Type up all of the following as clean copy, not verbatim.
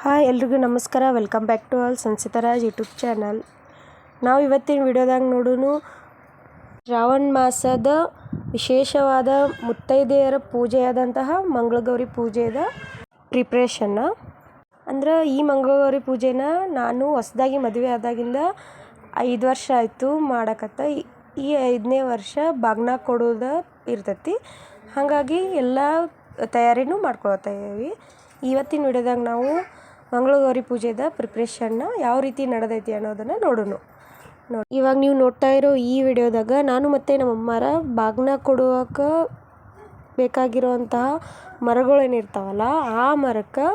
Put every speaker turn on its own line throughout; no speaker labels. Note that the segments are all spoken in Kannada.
ಹಾಯ್ ಎಲ್ರಿಗೂ ನಮಸ್ಕಾರ. Welcome back to all Sanchitraj YouTube channel. ನಾವು ಇವತ್ತಿನ ವಿಡಿಯೋದಾಗ ನೋಡೋನು ಶ್ರಾವಣ ಮಾಸದ ವಿಶೇಷವಾದ ಮುತ್ತೈದೆಯರ ಪೂಜೆಯಾದಂತಹ ಮಂಗಳಗೌರಿ ಪೂಜೆಯ ಪ್ರಿಪ್ರೇಷನ್ನ. ಅಂದ್ರೆ ಈ ಮಂಗಳಗೌರಿ ಪೂಜೆನ ನಾನು ಹೊಸದಾಗಿ ಮದುವೆ ಆದಾಗಿಂದ 5 ವರ್ಷ ಆಯಿತು ಮಾಡಕತ್ತ. ಈ 5ನೇ ವರ್ಷ ಬಾಗ್ನ ಕೊಡೋದು ಇರ್ತೈತಿ. ಹಾಗಾಗಿ ಎಲ್ಲ ತಯಾರಿನೂ ಮಾಡ್ಕೊಳ್ತಾ ಇದ್ದೀವಿ. ಇವತ್ತಿನ ವಿಡಿಯೋದಾಗ ನಾವು ಮಂಗಳಗೌರಿ ಪೂಜೆದ ಪ್ರಿಪ್ರೇಷನ್ನ ಯಾವ ರೀತಿ ನಡೆದೈತಿ ಅನ್ನೋದನ್ನು ನೋಡೋಣ. ಇವಾಗ ನೀವು ನೋಡ್ತಾ ಇರೋ ಈ ವಿಡಿಯೋದಾಗ ನಾನು ಮತ್ತು ನಮ್ಮ ಅಮ್ಮಾರ ಬಾಗ್ನ ಕೊಡುವಕ್ಕೆ ಬೇಕಾಗಿರೋವಂತಹ ಮರಗಳೇನಿರ್ತಾವಲ್ಲ ಆ ಮರಕ್ಕೆ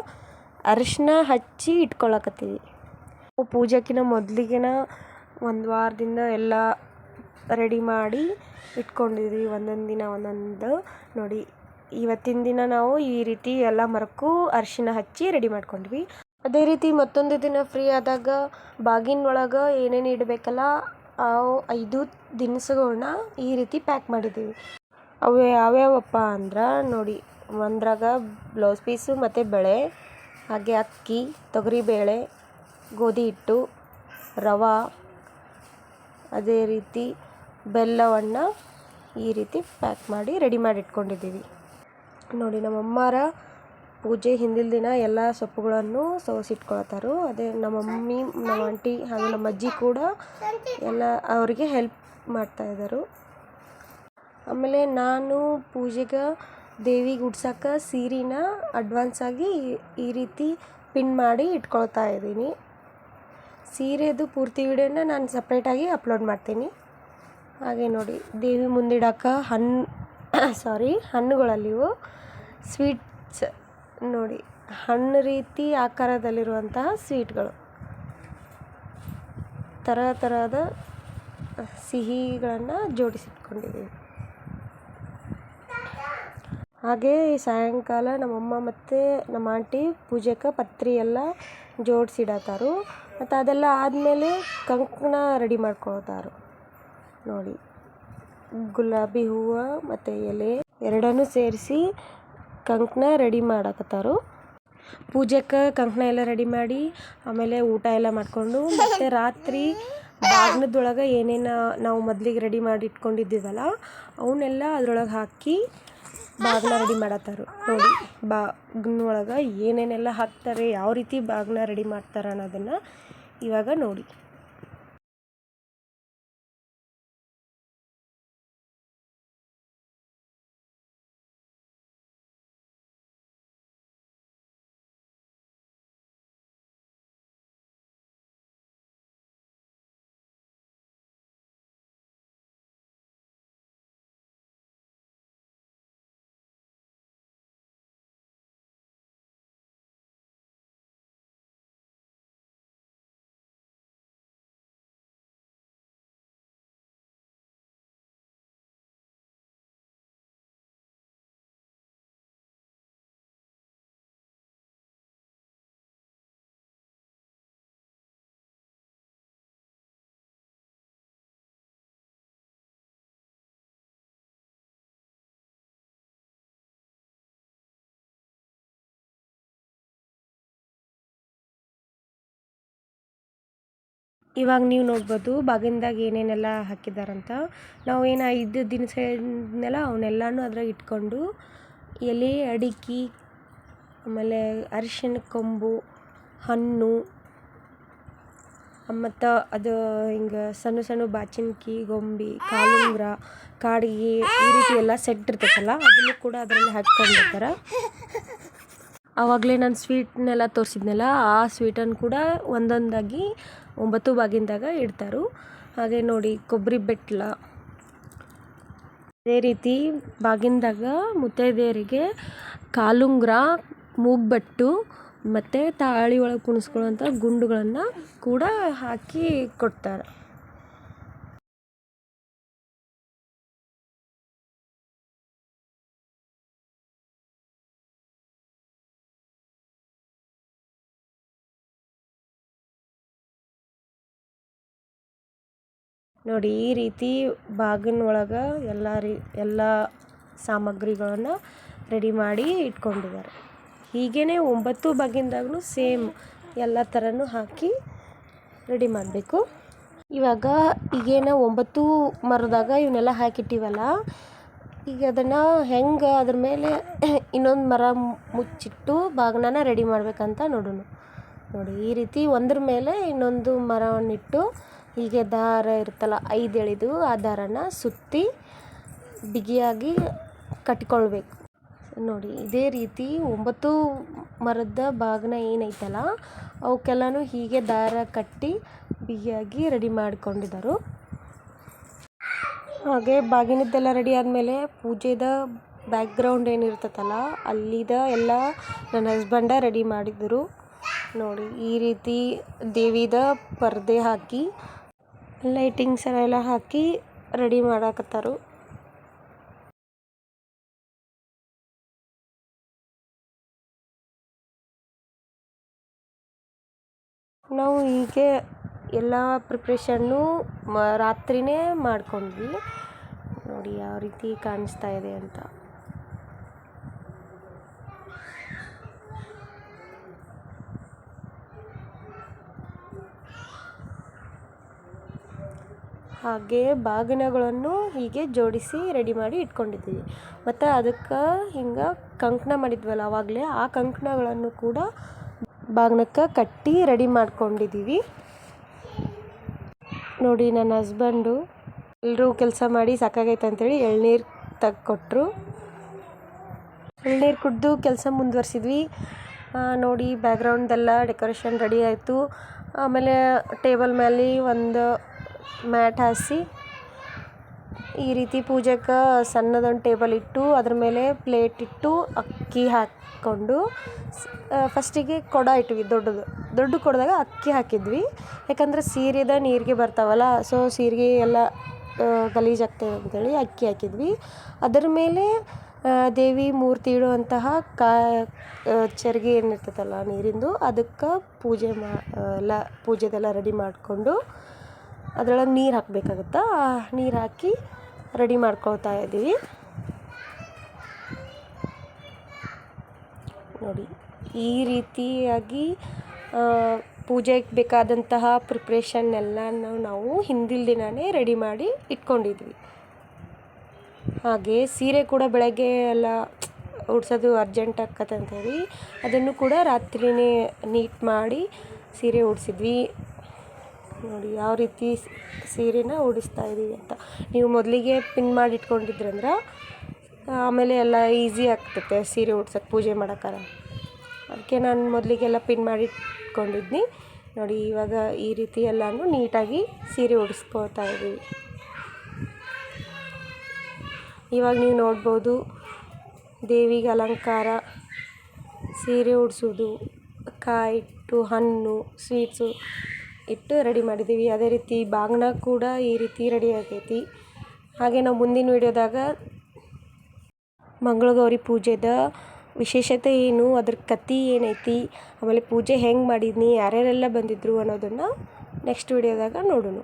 ಅರಿಶಿನ ಹಚ್ಚಿ ಇಟ್ಕೊಳಕತ್ತೀವಿ. ಪೂಜೆಕಿನ ಮೊದಲಿಗೆನ ಒಂದು ವಾರದಿಂದ ಎಲ್ಲ ರೆಡಿ ಮಾಡಿ ಇಟ್ಕೊಂಡಿದ್ವಿ. ಒಂದೊಂದು ದಿನ ಒಂದೊಂದು ನೋಡಿ. ಇವತ್ತಿನ ದಿನ ನಾವು ಈ ರೀತಿ ಎಲ್ಲ ಮರಕ್ಕೂ ಅರಿಶಿನ ಹಚ್ಚಿ ರೆಡಿ ಮಾಡ್ಕೊಂಡ್ವಿ. ಅದೇ ರೀತಿ ಮತ್ತೊಂದು ದಿನ ಫ್ರೀ ಆದಾಗ ಬಾಗಿನ ಒಳಗೆ ಏನೇನು ಇಡಬೇಕಲ್ಲ ಆ 5 ದಿನಸುಗಳನ್ನ ಈ ರೀತಿ ಪ್ಯಾಕ್ ಮಾಡಿದ್ದೀವಿ. ಅವು ಯಾವ್ಯಾವಪ್ಪ ಅಂದ್ರೆ ನೋಡಿ, ಒಂದ್ರಾಗ ಬ್ಲೌಸ್ ಪೀಸು ಮತ್ತು ಬೇಳೆ, ಹಾಗೆ ಅಕ್ಕಿ, ತೊಗರಿಬೇಳೆ, ಗೋಧಿ ಹಿಟ್ಟು, ರವೆ, ಅದೇ ರೀತಿ ಬೆಲ್ಲವನ್ನು ಈ ರೀತಿ ಪ್ಯಾಕ್ ಮಾಡಿ ರೆಡಿ ಮಾಡಿ ಇಟ್ಕೊಂಡಿದ್ದೀವಿ. ನೋಡಿ, ನಮ್ಮ ಅಮ್ಮಾರ ಪೂಜೆ ಹಿಂದಿನ ದಿನ ಎಲ್ಲ ಸೊಪ್ಪುಗಳನ್ನು ಸೋಸಿಟ್ಕೊಳ್ತಾರೋ. ಅದೇ ನಮ್ಮ ಮಮ್ಮಿ, ನಮ್ಮ ಆಂಟಿ ಹಾಗೂ ನಮ್ಮ ಅಜ್ಜಿ ಕೂಡ ಎಲ್ಲ ಅವರಿಗೆ ಹೆಲ್ಪ್ ಮಾಡ್ತಾಯಿದ್ದರು. ಆಮೇಲೆ ನಾನು ಪೂಜೆಗೆ ದೇವಿಗೆ ಉಡ್ಸೋಕೆ ಸೀರೆನ ಅಡ್ವಾನ್ಸಾಗಿ ಈ ರೀತಿ ಪಿನ್ ಮಾಡಿ ಇಟ್ಕೊಳ್ತಾ ಇದ್ದೀನಿ. ಸೀರೆದು ಪೂರ್ತಿ ವಿಡಿಯೋನ ನಾನು ಸಪ್ರೇಟಾಗಿ ಅಪ್ಲೋಡ್ ಮಾಡ್ತೀನಿ. ಹಾಗೆ ನೋಡಿ, ದೇವಿ ಮುಂದಿಡೋಕೆ ಹಣ್ಣುಗಳಲ್ಲಿವು ಸ್ವೀಟ್ಸ್ ನೋಡಿ, ಹಣ್ಣು ರೀತಿ ಆಕಾರದಲ್ಲಿರುವಂತಹ ಸ್ವೀಟ್ಗಳು, ಥರದ ಸಿಹಿಗಳನ್ನು ಜೋಡಿಸಿಟ್ಕೊಂಡಿದ್ದೀವಿ. ಹಾಗೆ ಸಾಯಂಕಾಲ ನಮ್ಮಮ್ಮ ಮತ್ತು ನಮ್ಮ ಆಂಟಿ ಪೂಜೆಗೆ ಪತ್ರಿ ಎಲ್ಲ ಜೋಡಿಸಿಡತ್ತಾರು. ಮತ್ತು ಅದೆಲ್ಲ ಆದಮೇಲೆ ಕಂಕಣ ರೆಡಿ ಮಾಡ್ಕೊಳ್ತಾರು. ನೋಡಿ, ಗುಲಾಬಿ ಹೂವು ಮತ್ತು ಎಲೆ ಎರಡನ್ನೂ ಸೇರಿಸಿ ಕಂಕಣ ರೆಡಿ ಮಾಡಕತ್ತಾರು. ಪೂಜೆಗೆ ಕಂಕಣ ಎಲ್ಲ ರೆಡಿ ಮಾಡಿ ಆಮೇಲೆ ಊಟ ಎಲ್ಲ ಮಾಡಿಕೊಂಡು ಮತ್ತು ರಾತ್ರಿ ಬಾಗ್ನದೊಳಗೆ ಏನೇನು ನಾವು ಮೊದಲಿಗೆ ರೆಡಿ ಮಾಡಿ ಇಟ್ಕೊಂಡಿದ್ದೀವಲ್ಲ ಅವನ್ನೆಲ್ಲ ಅದರೊಳಗೆ ಹಾಕಿ ಬಾಗ್ನ ರೆಡಿ ಮಾಡತ್ತಾರು. ನೋಡಿ, ಬಾಗ್ನೊಳಗೆ ಏನೇನೆಲ್ಲ ಹಾಕ್ತಾರೆ, ಯಾವ ರೀತಿ ಬಾಗ್ನ ರೆಡಿ ಮಾಡ್ತಾರೆ ಅನ್ನೋದನ್ನು ಇವಾಗ ನೋಡಿ. ಇವಾಗ ನೀವು ನೋಡ್ಬೋದು ಬಾಗಿನದಾಗ ಏನೇನೆಲ್ಲ ಹಾಕಿದಾರಂತ. ನಾವು ಏನು 5 ದಿನಸ ಹೇಳಿದ್ನೆಲ್ಲ ಅವನ್ನೆಲ್ಲನೂ ಅದ್ರಾಗ ಇಟ್ಕೊಂಡು ಎಲೆ, ಅಡಿಕೆ, ಆಮೇಲೆ ಅರಿಶಿಣ ಕೊಂಬು, ಹಣ್ಣು, ಮತ್ತು ಅದು ಹಿಂಗೆ ಸಣ್ಣ ಸಣ್ಣ ಬಾಚಿನ್ಕಿ, ಗೊಂಬೆ, ಕಾಲುಂಗ್ರ, ಕಾಡಿಗೆ ಈ ರೀತಿ ಎಲ್ಲ ಸೆಟ್ ಇರ್ತೈತಲ್ಲ ಅದನ್ನು ಕೂಡ ಅದರಲ್ಲಿ ಹಾಕ್ಕೊಂಡಿರ್ತಾರೆ. ಆವಾಗಲೇ ನಾನು ಸ್ವೀಟ್ನೆಲ್ಲ ತೋರಿಸಿದ್ನಲ್ಲ ಆ ಸ್ವೀಟನ್ನು ಕೂಡ ಒಂದೊಂದಾಗಿ 9 ಬಾಗಿನದಾಗ ಇಡ್ತಾರೆ. ಹಾಗೆ ನೋಡಿ, ಕೊಬ್ಬರಿ ಬೆಟ್ಲ, ಅದೇ ರೀತಿ ಬಾಗಿನದಾಗ ಮುತ್ತೈದೆಯರಿಗೆ ಕಾಲುಂಗ್ರ, ಮೂಗ್ಬಟ್ಟು ಮತ್ತು ತಾಳಿ ಒಳಗೆ ಕುಣಿಸ್ಕೊಳ್ಳೋಂಥ ಗುಂಡುಗಳನ್ನು ಕೂಡ ಹಾಕಿ ಕೊಡ್ತಾರೆ. ನೋಡಿ, ಈ ರೀತಿ ಬಾಗಿನ ಒಳಗೆ ಎಲ್ಲ ಸಾಮಗ್ರಿಗಳನ್ನು ರೆಡಿ ಮಾಡಿ ಇಟ್ಕೊಂಡಿದ್ದಾರೆ. ಹೀಗೇ 9 ಬಾಗಿನದಾಗೂ ಸೇಮ್ ಎಲ್ಲ ಥರನೂ ಹಾಕಿ ರೆಡಿ ಮಾಡಬೇಕು. ಇವಾಗ ಈಗೇನು 9 ಮರದಾಗ ಇವನ್ನೆಲ್ಲ ಹಾಕಿಟ್ಟಿವಲ್ಲ, ಈಗ ಅದನ್ನು ಹೆಂಗೆ ಅದ್ರ ಮೇಲೆ ಇನ್ನೊಂದು ಮರ ಮುಚ್ಚಿಟ್ಟು ಬಾಗಿನ ರೆಡಿ ಮಾಡ್ಬೇಕಂತ ನೋಡೋಣ. ನೋಡಿ, ಈ ರೀತಿ ಒಂದ್ರ ಮೇಲೆ ಇನ್ನೊಂದು ಮರವನ್ನಿಟ್ಟು ಹೀಗೆ ದಾರ ಇರುತ್ತಲ್ಲ 5 ಎಳೆದು ಆ ದಾರನ ಸುತ್ತಿ ಬಿಗಿಯಾಗಿ ಕಟ್ಕೊಳ್ಬೇಕು. ನೋಡಿ, ಇದೇ ರೀತಿ 9 ಮರದ ಬಾಗಿನ ಏನೈತಲ್ಲ ಅವಕ್ಕೆಲ್ಲನೂ ಹೀಗೆ ದಾರ ಕಟ್ಟಿ ಬಿಗಿಯಾಗಿ ರೆಡಿ ಮಾಡಿಕೊಂಡಿದ್ದರು. ಹಾಗೆ ಬಾಗಿನದ್ದೆಲ್ಲ ರೆಡಿ ಆದಮೇಲೆ ಪೂಜೆದ ಬ್ಯಾಕ್ಗ್ರೌಂಡ್ ಏನಿರ್ತೈತಲ್ಲ ಅಲ್ಲಿದ ಎಲ್ಲ ನನ್ನ ಹಸ್ಬೆಂಡ ರೆಡಿ ಮಾಡಿದರು. ನೋಡಿ, ಈ ರೀತಿ ದೇವಿದ ಪರ್ದೆ ಹಾಕಿ ಲೈಟಿಂಗ್ಸ್ ಎಲ್ಲ ಹಾಕಿ ರೆಡಿ ಮಾಡಾಕತ್ತಾರು. ನಾವು ಹೀಗೆ ಎಲ್ಲ ಪ್ರಿಪ್ರೇಷನ್ನು ರಾತ್ರಿನೇ ಮಾಡ್ಕೊಂಡ್ವಿ. ನೋಡಿ ಯಾವ ರೀತಿ ಕಾಣಿಸ್ತಾ ಇದೆ ಅಂತ. ಹಾಗೆ ಬಾಗಿನಗಳನ್ನು ಹೀಗೆ ಜೋಡಿಸಿ ರೆಡಿ ಮಾಡಿ ಇಟ್ಕೊಂಡಿದ್ದೀವಿ. ಮತ್ತು ಅದಕ್ಕೆ ಹಿಂಗೆ ಕಂಕಣ ಮಾಡಿದ್ವಲ್ಲ ಆವಾಗಲೇ, ಆ ಕಂಕಣಗಳನ್ನು ಕೂಡ ಬಾಗಿನಕ್ಕೆ ಕಟ್ಟಿ ರೆಡಿ ಮಾಡ್ಕೊಂಡಿದ್ದೀವಿ. ನೋಡಿ, ನನ್ನ ಹಸ್ಬೆಂಡು ಎಲ್ಲರೂ ಕೆಲಸ ಮಾಡಿ ಸಾಕಾಗೈತೆ ಅಂತೇಳಿ ಎಳ್ನೀರು ತೆಗ್ಕೊಟ್ರು. ಎಳ್ನೀರು ಕುಡಿದು ಕೆಲಸ ಮುಂದುವರ್ಸಿದ್ವಿ. ನೋಡಿ, ಬ್ಯಾಕ್ಗ್ರೌಂಡ್ದೆಲ್ಲ ಡೆಕೋರೇಷನ್ ರೆಡಿ ಆಯಿತು. ಆಮೇಲೆ ಟೇಬಲ್ ಮೇಲೆ ಒಂದು ಮ್ಯಾಟ್ ಹಾಸಿ ಈ ರೀತಿ ಪೂಜೆಗೆ ಸಣ್ಣದೊಂದು ಟೇಬಲ್ ಇಟ್ಟು ಅದ್ರ ಮೇಲೆ ಪ್ಲೇಟ್ ಇಟ್ಟು ಅಕ್ಕಿ ಹಾಕ್ಕೊಂಡು ಫಸ್ಟಿಗೆ ಕೊಡ ಇಟ್ವಿ. ದೊಡ್ಡ ಕೊಡದಾಗ ಅಕ್ಕಿ ಹಾಕಿದ್ವಿ. ಯಾಕಂದ್ರೆ ಸೀರೆದ ನೀರಿಗೆ ಬರ್ತಾವಲ್ಲ, ಸೊ ಸೀರೆಗೆ ಎಲ್ಲ ಗಲೀಜಾಗ್ತವೆ ಅಂತೇಳಿ ಅಕ್ಕಿ ಹಾಕಿದ್ವಿ. ಅದರ ಮೇಲೆ ದೇವಿ ಮೂರ್ತಿ ಇಡುವಂತಹ ಚರ್ಗೆ ಏನಿರ್ತೈತಲ್ಲ ನೀರಿಂದು, ಅದಕ್ಕೆ ಎಲ್ಲ ಪೂಜೆದೆಲ್ಲ ರೆಡಿ ಮಾಡಿಕೊಂಡು ಅದರೊಳಗೆ ನೀರು ಹಾಕಬೇಕಾಗತ್ತಾ, ನೀರು ಹಾಕಿ ರೆಡಿ ಮಾಡ್ಕೊಳ್ತಾ ಇದ್ದೀವಿ. ನೋಡಿ, ಈ ರೀತಿಯಾಗಿ ಪೂಜೆಗೆ ಬೇಕಾದಂತಹ ಪ್ರಿಪ್ರೇಷನ್ ಎಲ್ಲ ನಾವು ಹಿಂದಿನ ದಿನವೇ ರೆಡಿ ಮಾಡಿ ಇಟ್ಕೊಂಡಿದ್ವಿ. ಹಾಗೆ ಸೀರೆ ಕೂಡ ಬೆಳಗ್ಗೆ ಎಲ್ಲ ಉಡ್ಸೋದು ಅರ್ಜೆಂಟ್ ಆಕ್ಕತ್ತೆ ಅಂತೇಳಿ ಅದನ್ನು ಕೂಡ ರಾತ್ರಿನೇ ನೀಟ್ ಮಾಡಿ ಸೀರೆ ಉಡಿಸಿದ್ವಿ. ನೋಡಿ ಯಾವ ರೀತಿ ಸೀರೆನ ಉಡಿಸ್ತಾ ಇದ್ದೀವಿ ಅಂತ. ನೀವು ಮೊದಲಿಗೆ ಪಿನ್ ಮಾಡಿ ಇಟ್ಕೊಂಡಿದ್ರಂದ್ರೆ ಆಮೇಲೆ ಎಲ್ಲ ಈಸಿ ಆಗ್ತೈತೆ ಸೀರೆ ಉಡ್ಸೋಕ್ಕೆ, ಪೂಜೆ ಮಾಡೋಕ್ಕಾರ. ಅದಕ್ಕೆ ನಾನು ಮೊದಲಿಗೆಲ್ಲ ಪಿನ್ ಮಾಡಿ ಇಟ್ಕೊಂಡಿದ್ನಿ. ನೋಡಿ, ಇವಾಗ ಈ ರೀತಿ ಎಲ್ಲನೂ ನೀಟಾಗಿ ಸೀರೆ ಉಡಿಸ್ಕೊಳ್ತಾ ಇದ್ದೀವಿ. ಇವಾಗ ನೀವು ನೋಡ್ಬೋದು ದೇವಿಗೆ ಅಲಂಕಾರ, ಸೀರೆ ಉಡಿಸೋದು, ಕಾಯಿ ಇಟ್ಟು ಹಣ್ಣು ಸ್ವೀಟ್ಸು ಇಟ್ಟು ರೆಡಿ ಮಾಡಿದ್ದೀವಿ. ಅದೇ ರೀತಿ ಬಾಗಿನ ಕೂಡ ಈ ರೀತಿ ರೆಡಿ ಆಗೈತಿ. ಹಾಗೆ ನಾವು ಮುಂದಿನ ವಿಡಿಯೋದಾಗ ಮಂಗಳಗೌರಿ ಪೂಜೆದ ವಿಶೇಷತೆ ಏನು, ಅದ್ರ ಕತೆ ಏನೈತಿ, ಆಮೇಲೆ ಪೂಜೆ ಹೆಂಗೆ ಮಾಡಿದ್ನಿ, ಯಾರ್ಯಾರೆಲ್ಲ ಬಂದಿದ್ದರು ಅನ್ನೋದನ್ನು ನೆಕ್ಸ್ಟ್ ವಿಡಿಯೋದಾಗ ನೋಡೋಣ.